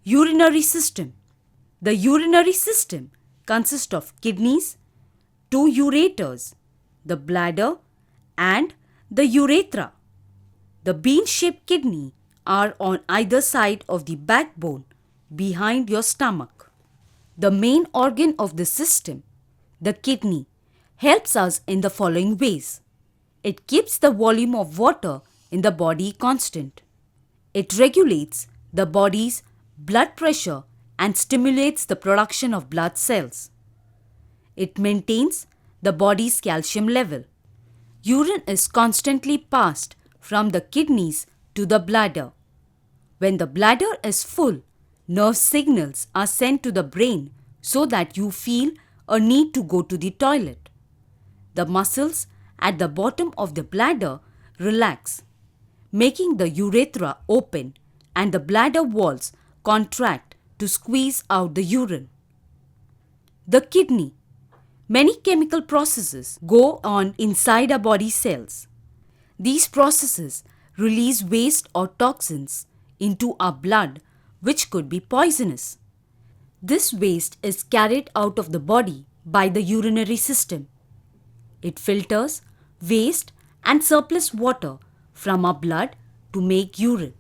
Urinary system. The urinary system consists of kidneys, two ureters, the bladder and the urethra. The bean-shaped kidney are on either side of the backbone behind your stomach. The main organ of the system, the kidney, helps us in the following ways. It keeps the volume of water in the body constant. It regulates the body's blood pressure and stimulates the production of blood cells. It maintains the body's calcium level. Urine is constantly passed from the kidneys to the bladder. When the bladder is full, nerve signals are sent to the brain so that you feel a need to go to the toilet. The muscles at the bottom of the bladder relax, making the urethra open and the bladder walls contract to squeeze out the urine. The kidney. Many chemical processes go on inside our body cells. These processes release waste or toxins into our blood which could be poisonous. This waste is carried out of the body by the urinary system. It filters waste and surplus water from our blood to make urine.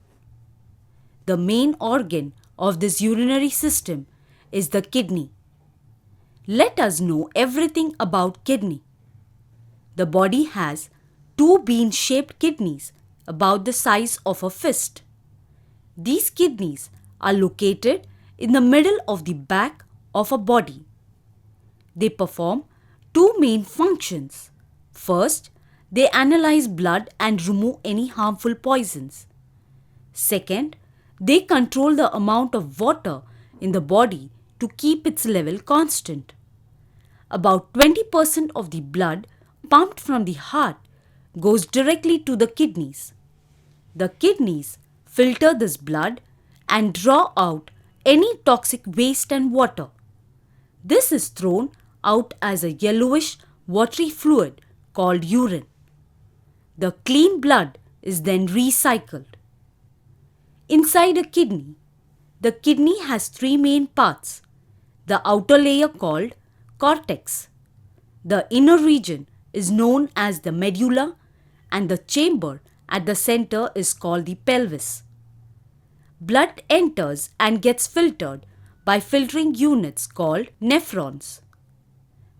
The main organ of this urinary system is the kidney. Let us know everything about kidney. The body has two bean-shaped kidneys about the size of a fist. These kidneys are located in the middle of the back of a body. They perform two main functions. First, they analyze blood and remove any harmful poisons. Second, they control the amount of water in the body to keep its level constant. About 20% of the blood pumped from the heart goes directly to the kidneys. The kidneys filter this blood and draw out any toxic waste and water. This is thrown out as a yellowish watery fluid called urine. The clean blood is then recycled. Inside a kidney, the kidney has three main parts. The outer layer called cortex. The inner region is known as the medulla and the chamber at the center is called the pelvis. Blood enters and gets filtered by filtering units called nephrons.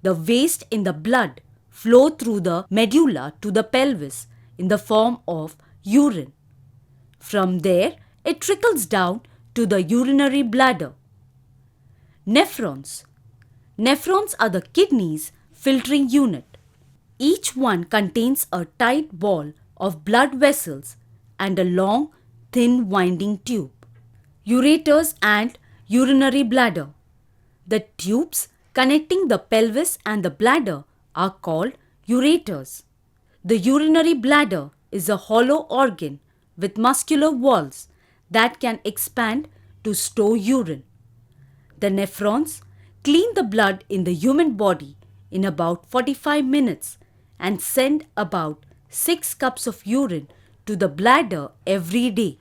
The waste in the blood flow through the medulla to the pelvis in the form of urine. From there, it trickles down to the urinary bladder. Nephrons. Nephrons are the kidney's filtering unit. Each one contains a tight ball of blood vessels and a long, thin winding tube. Ureters and urinary bladder. The tubes connecting the pelvis and the bladder are called ureters. The urinary bladder is a hollow organ with muscular walls that can expand to store urine. The nephrons clean the blood in the human body in about 45 minutes and send about 6 cups of urine to the bladder every day.